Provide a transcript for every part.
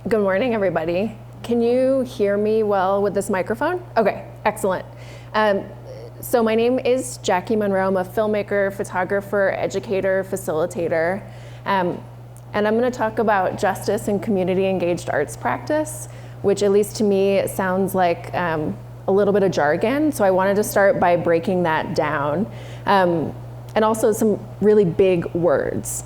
Good morning, everybody. Can you hear me well with this microphone? Okay, excellent. So my name is Jackie Munro. I'm a filmmaker, photographer, educator, facilitator. And I'm going to talk about justice and community-engaged arts practice, which at least to me it sounds like a little bit of jargon. So I wanted to start by breaking that down. And also some really big words.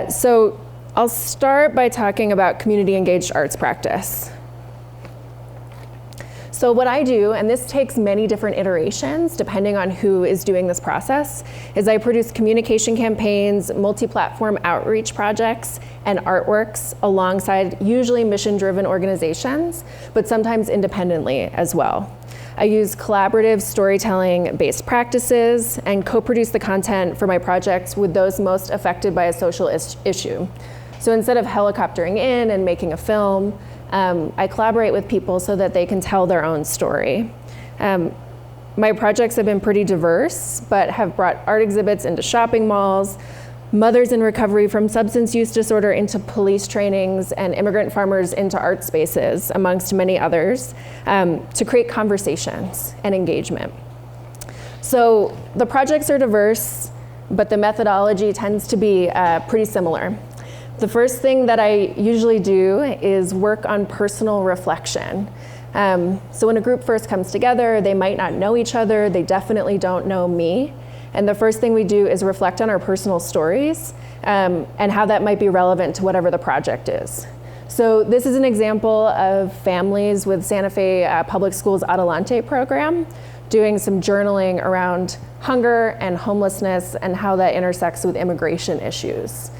So I'll start by talking about community-engaged arts practice. So what I do, and this takes many different iterations depending on who is doing this process, is I produce communication campaigns, multi-platform outreach projects, and artworks alongside usually mission-driven organizations, but sometimes independently as well. I use collaborative storytelling-based practices and co-produce the content for my projects with those most affected by a social issue. So instead of helicoptering in and making a film, I collaborate with people so that they can tell their own story. My projects have been pretty diverse, but have brought art exhibits into shopping malls, mothers in recovery from substance use disorder into police trainings, and immigrant farmers into art spaces, amongst many others, to create conversations and engagement. So the projects are diverse, but the methodology tends to be pretty similar. The first thing that I usually do is work on personal reflection. So when a group first comes together, they might not know each other, they definitely don't know me. And the first thing we do is reflect on our personal stories and how that might be relevant to whatever the project is. So this is an example of families with Santa Fe Public Schools Adelante program doing some journaling around hunger and homelessness and how that intersects with immigration issues.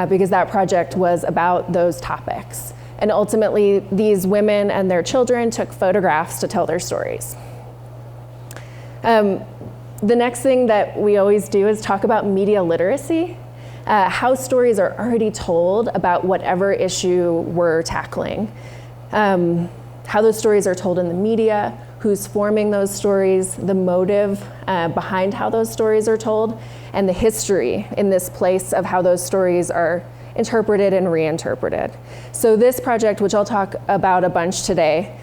Because that project was about those topics. And ultimately, these women and their children took photographs to tell their stories. The next thing that we always do is talk about media literacy, how stories are already told about whatever issue we're tackling, how those stories are told in the media, who's forming those stories, the motive behind how those stories are told, and the history in this place of how those stories are interpreted and reinterpreted. So this project, which I'll talk about a bunch today,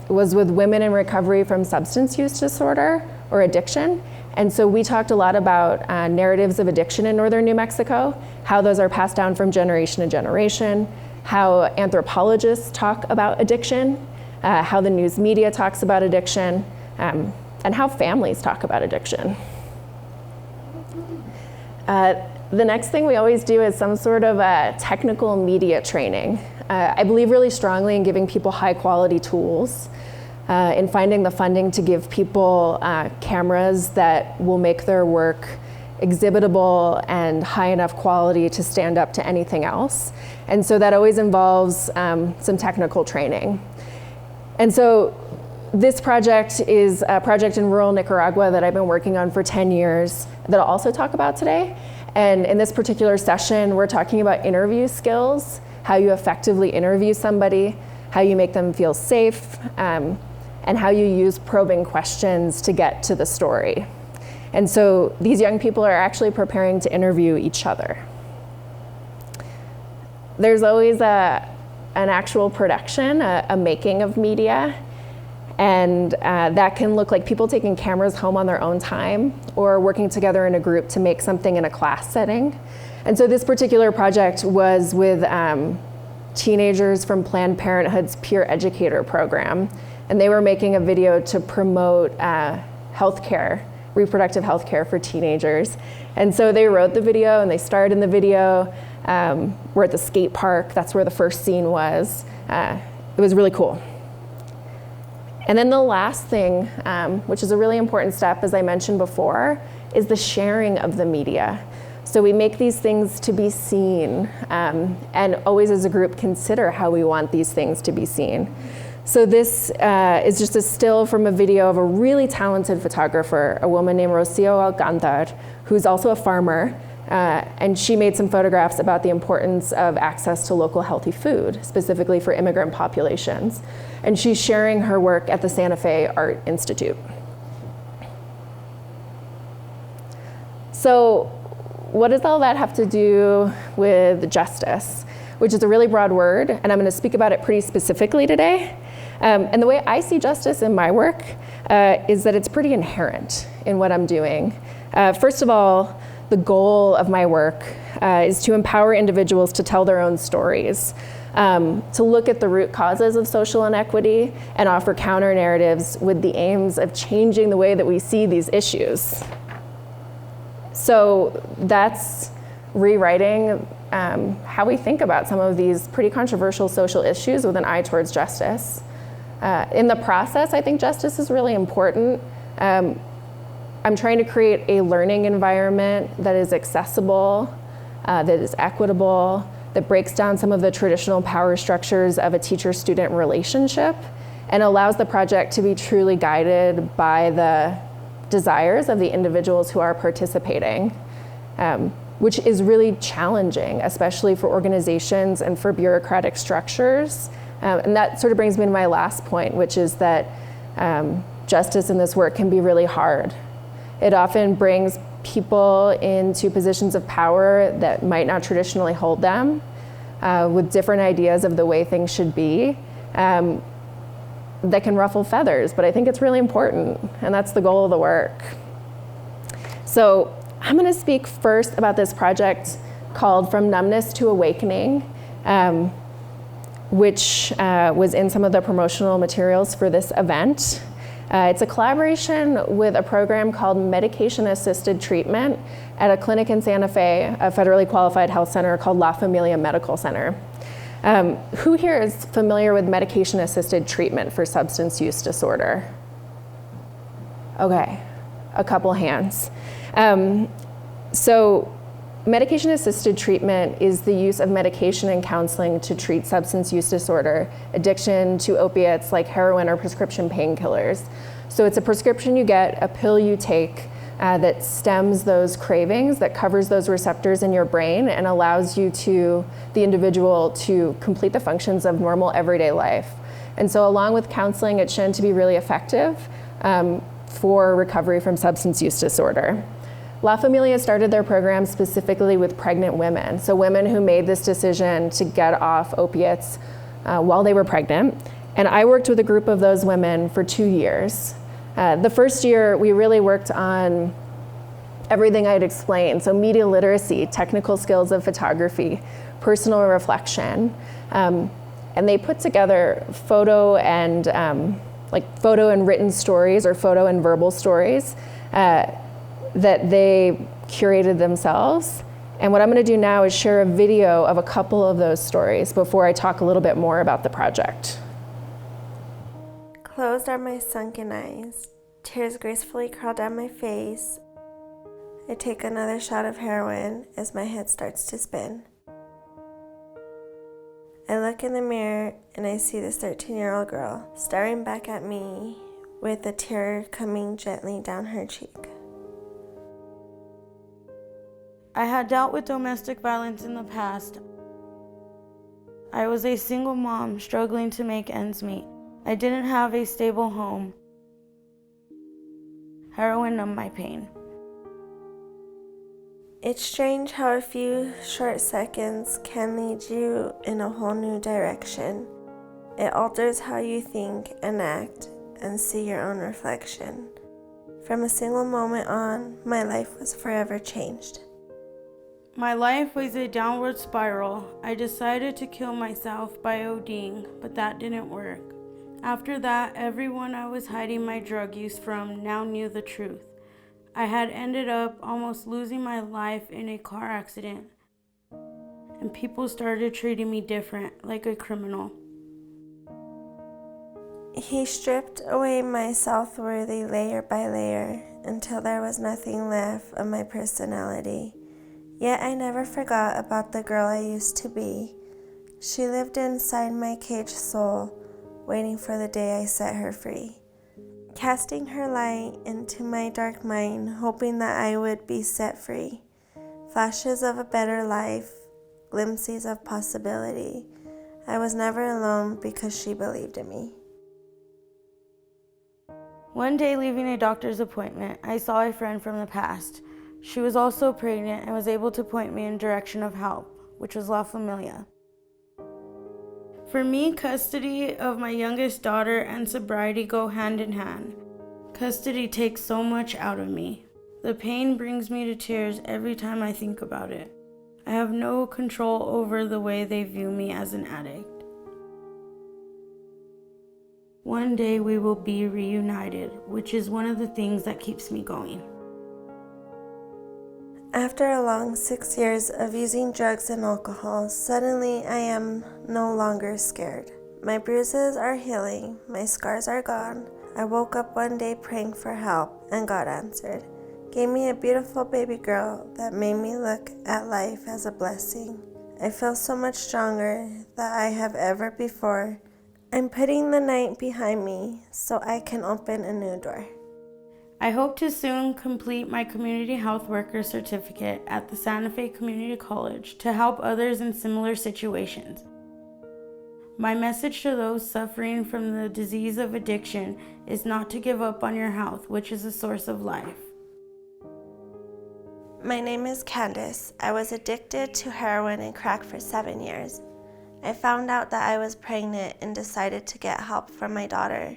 was with women in recovery from substance use disorder or addiction. And so we talked a lot about narratives of addiction in northern New Mexico, how those are passed down from generation to generation, how anthropologists talk about addiction, how the news media talks about addiction, and how families talk about addiction. The next thing we always do is some sort of technical media training. I believe really strongly in giving people high quality tools, in finding the funding to give people cameras that will make their work exhibitable and high enough quality to stand up to anything else. And so that always involves some technical training. And so this project is a project in rural Nicaragua that I've been working on for 10 years that I'll also talk about today. And in this particular session, we're talking about interview skills, how you effectively interview somebody, how you make them feel safe, and how you use probing questions to get to the story. And so these young people are actually preparing to interview each other. There's always an actual production, a making of media. And that can look like people taking cameras home on their own time or working together in a group to make something in a class setting. And so this particular project was with teenagers from Planned Parenthood's Peer Educator program. And they were making a video to promote healthcare, reproductive health care for teenagers. And so they wrote the video and they starred in the video. We're at the skate park. That's where the first scene was. It was really cool. And then the last thing, which is a really important step, as I mentioned before, is the sharing of the media. So we make these things to be seen, and always as a group consider how we want these things to be seen. So this is just a still from a video of a really talented photographer, a woman named Rocio Alcantar, who's also a farmer, and she made some photographs about the importance of access to local healthy food, specifically for immigrant populations. And she's sharing her work at the Santa Fe Art Institute. So what does all that have to do with justice, which is a really broad word, and I'm going to speak about it pretty specifically today. And the way I see justice in my work is that it's pretty inherent in what I'm doing. First of all, the goal of my work is to empower individuals to tell their own stories, to look at the root causes of social inequity and offer counter narratives with the aims of changing the way that we see these issues. So that's rewriting how we think about some of these pretty controversial social issues with an eye towards justice. In the process, I think justice is really important. I'm trying to create a learning environment that is accessible, that is equitable, that breaks down some of the traditional power structures of a teacher-student relationship and allows the project to be truly guided by the desires of the individuals who are participating, which is really challenging, especially for organizations and for bureaucratic structures. And that sort of brings me to my last point, which is that justice in this work can be really hard. It often brings people into positions of power that might not traditionally hold them, with different ideas of the way things should be, that can ruffle feathers, but I think it's really important, and that's the goal of the work. So I'm going to speak first about this project called From Numbness to Awakening, which was in some of the promotional materials for this event. It's a collaboration with a program called Medication-Assisted Treatment at a clinic in Santa Fe, a federally qualified health center called La Familia Medical Center. Who here is familiar with medication-assisted treatment for substance use disorder? Okay, a couple hands. So medication-assisted treatment is the use of medication and counseling to treat substance use disorder, addiction to opiates like heroin or prescription painkillers. So it's a prescription you get, a pill you take, that stems those cravings, that covers those receptors in your brain and allows you to, the individual, to complete the functions of normal everyday life. And so along with counseling, it's shown to be really effective for recovery from substance use disorder. La Familia started their program specifically with pregnant women, so women who made this decision to get off opiates while they were pregnant. And I worked with a group of those women for 2 years. The first year, we really worked on everything I'd explained, so media literacy, technical skills of photography, personal reflection, and they put together photo and written stories or photo and verbal stories that they curated themselves. And what I'm going to do now is share a video of a couple of those stories before I talk a little bit more about the project. Closed are my sunken eyes. Tears gracefully curl down my face. I take another shot of heroin as my head starts to spin. I look in the mirror and I see this 13-year-old girl staring back at me with a tear coming gently down her cheek. I had dealt with domestic violence in the past. I was a single mom struggling to make ends meet. I didn't have a stable home. Heroin numbed my pain. It's strange how a few short seconds can lead you in a whole new direction. It alters how you think and act and see your own reflection. From a single moment on, my life was forever changed. My life was a downward spiral. I decided to kill myself by ODing, but that didn't work. After that, everyone I was hiding my drug use from now knew the truth. I had ended up almost losing my life in a car accident, and people started treating me different, like a criminal. He stripped away my self-worthy layer by layer until there was nothing left of my personality. Yet I never forgot about the girl I used to be. She lived inside my caged soul, waiting for the day I set her free. Casting her light into my dark mind, hoping that I would be set free. Flashes of a better life, glimpses of possibility. I was never alone because she believed in me. One day, leaving a doctor's appointment, I saw a friend from the past. She was also pregnant and was able to point me in the direction of help, which was La Familia. For me, custody of my youngest daughter and sobriety go hand in hand. Custody takes so much out of me. The pain brings me to tears every time I think about it. I have no control over the way they view me as an addict. One day we will be reunited, which is one of the things that keeps me going. After a long 6 years of using drugs and alcohol, suddenly I am no longer scared. My bruises are healing, my scars are gone. I woke up one day praying for help, and God answered. Gave me a beautiful baby girl that made me look at life as a blessing. I feel so much stronger than I have ever before. I'm putting the night behind me so I can open a new door. I hope to soon complete my community health worker certificate at the Santa Fe Community College to help others in similar situations. My message to those suffering from the disease of addiction is not to give up on your health, which is a source of life. My name is Candace. I was addicted to heroin and crack for 7 years. I found out that I was pregnant and decided to get help for my daughter.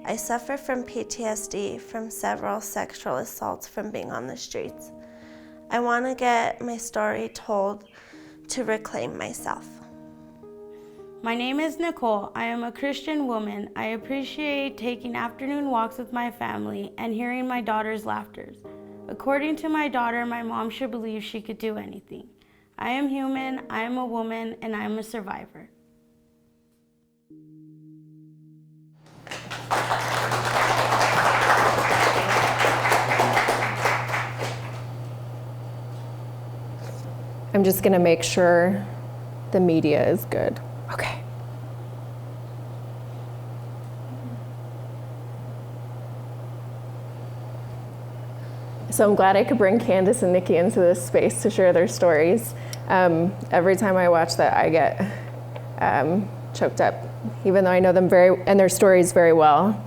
I suffer from PTSD from several sexual assaults from being on the streets. I want to get my story told to reclaim myself. My name is Nicole. I am a Christian woman. I appreciate taking afternoon walks with my family and hearing my daughter's laughter. According to my daughter, my mom should believe she could do anything. I am human, I am a woman, and I am a survivor. I'm just going to make sure the media is good. Okay. So I'm glad I could bring Candace and Nikki into this space to share their stories. Every time I watch that, I get choked up, even though I know them and their stories very well.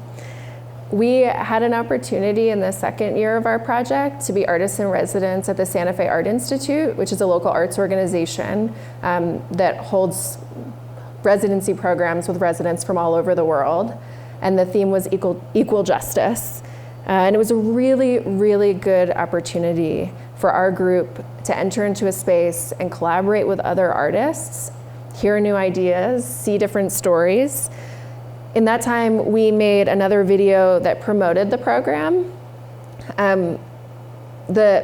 We had an opportunity in the second year of our project to be artists in residence at the Santa Fe Art Institute, which is a local arts organization that holds residency programs with residents from all over the world. And the theme was equal justice. And it was a really, really good opportunity for our group to enter into a space and collaborate with other artists, hear new ideas, see different stories. In that time, we made another video that promoted the program. The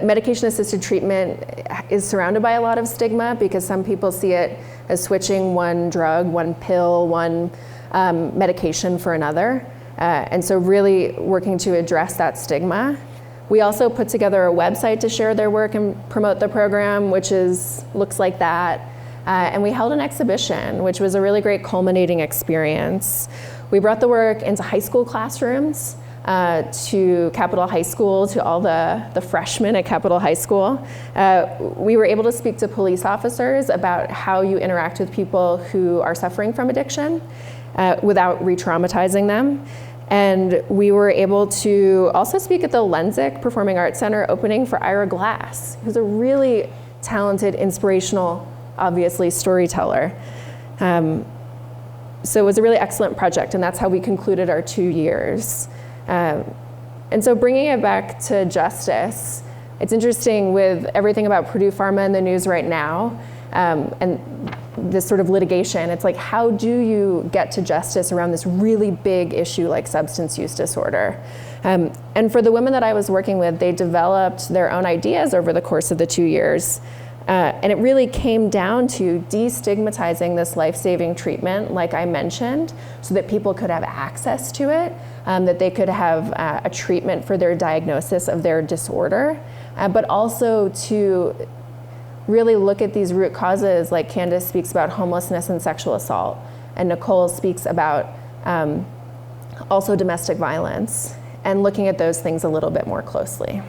medication-assisted treatment is surrounded by a lot of stigma because some people see it as switching one drug, one pill, one medication for another. And so really working to address that stigma. We also put together a website to share their work and promote the program, which looks like that. And we held an exhibition, which was a really great culminating experience. We brought the work into high school classrooms, to Capitol High School, to all the freshmen at Capitol High School. We were able to speak to police officers about how you interact with people who are suffering from addiction without re-traumatizing them. And we were able to also speak at the Lensic Performing Arts Center opening for Ira Glass, who's a really talented, inspirational, obviously, storyteller. So it was a really excellent project, and that's how we concluded our 2 years. And so bringing it back to justice, it's interesting with everything about Purdue Pharma in the news right now, and this sort of litigation, it's like, how do you get to justice around this really big issue like substance use disorder? And for the women that I was working with, they developed their own ideas over the course of the 2 years. And it really came down to destigmatizing this life-saving treatment, like I mentioned, so that people could have access to it, that they could have a treatment for their diagnosis of their disorder, but also to really look at these root causes, like Candace speaks about homelessness and sexual assault, and Nicole speaks about also domestic violence, and looking at those things a little bit more closely.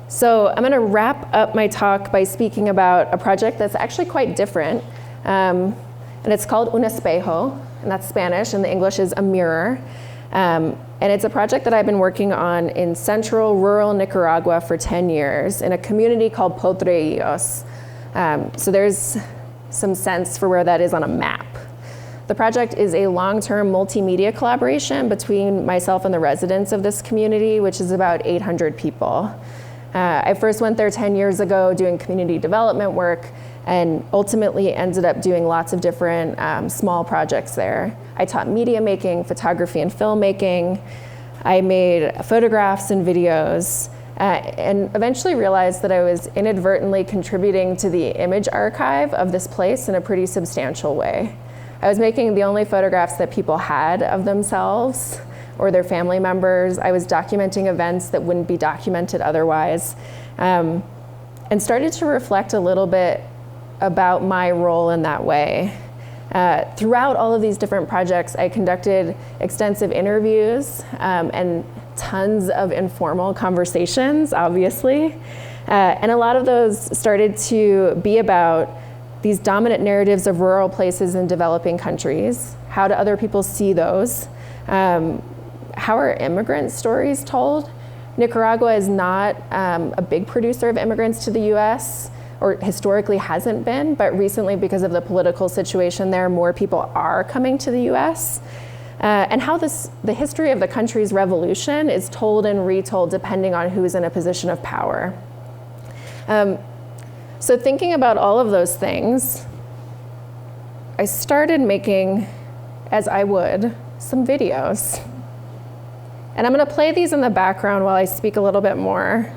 So I'm going to wrap up my talk by speaking about a project that's actually quite different, and it's called Un Espejo, and that's Spanish, and the English is a mirror. And it's a project that I've been working on in central rural Nicaragua for 10 years in a community called Potrerillos. So there's some sense for where that is on a map. The project is a long-term multimedia collaboration between myself and the residents of this community, which is about 800 people. I first went there 10 years ago doing community development work and ultimately ended up doing lots of different small projects there. I taught media making, photography and filmmaking. I made photographs and videos, and eventually realized that I was inadvertently contributing to the image archive of this place in a pretty substantial way. I was making the only photographs that people had of themselves or their family members. I was documenting events that wouldn't be documented otherwise, and started to reflect a little bit about my role in that way. Throughout all of these different projects, I conducted extensive interviews and tons of informal conversations, obviously. And a lot of those started to be about these dominant narratives of rural places in developing countries. How do other people see those? How are immigrant stories told? Nicaragua is not a big producer of immigrants to the US, or historically hasn't been, but recently because of the political situation there, more people are coming to the US. And how the history of the country's revolution is told and retold depending on who's in a position of power. So thinking about all of those things, I started making, as I would, some videos. And I'm gonna play these in the background while I speak a little bit more.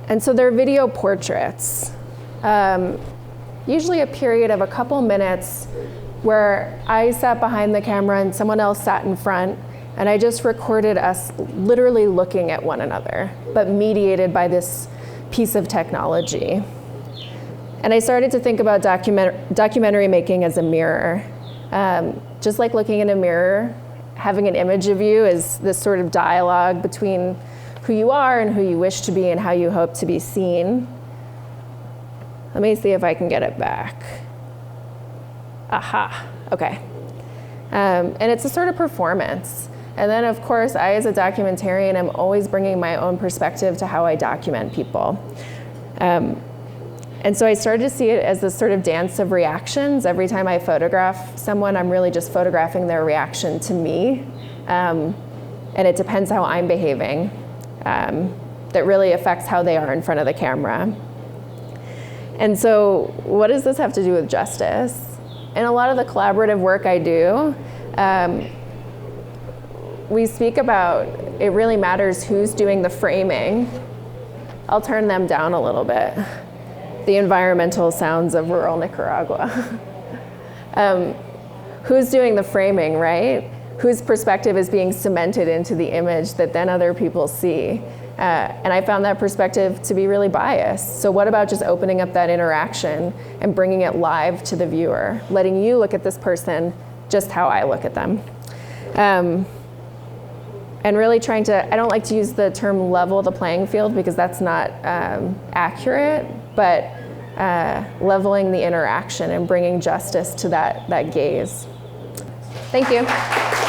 And so they're video portraits, usually a period of a couple minutes where I sat behind the camera and someone else sat in front, and I just recorded us literally looking at one another, but mediated by this piece of technology. And I started to think about documentary making as a mirror. Just like looking in a mirror, having an image of you is this sort of dialogue between who you are and who you wish to be and how you hope to be seen. Let me see if I can get it back. Aha, okay. And it's a sort of performance. And then of course, I as a documentarian, I'm always bringing my own perspective to how I document people. And so I started to see it as this sort of dance of reactions. Every time I photograph someone, I'm really just photographing their reaction to me. And it depends how I'm behaving. That really affects how they are in front of the camera. And so what does this have to do with justice? In a lot of the collaborative work I do, we speak about it really matters who's doing the framing. I'll turn them down a little bit. The environmental sounds of rural Nicaragua. Who's doing the framing, right? Whose perspective is being cemented into the image that then other people see. And I found that perspective to be really biased. So what about just opening up that interaction and bringing it live to the viewer, letting you look at this person just how I look at them. And really trying to, I don't like to use the term level the playing field because that's not accurate, but leveling the interaction and bringing justice to that gaze. Thank you.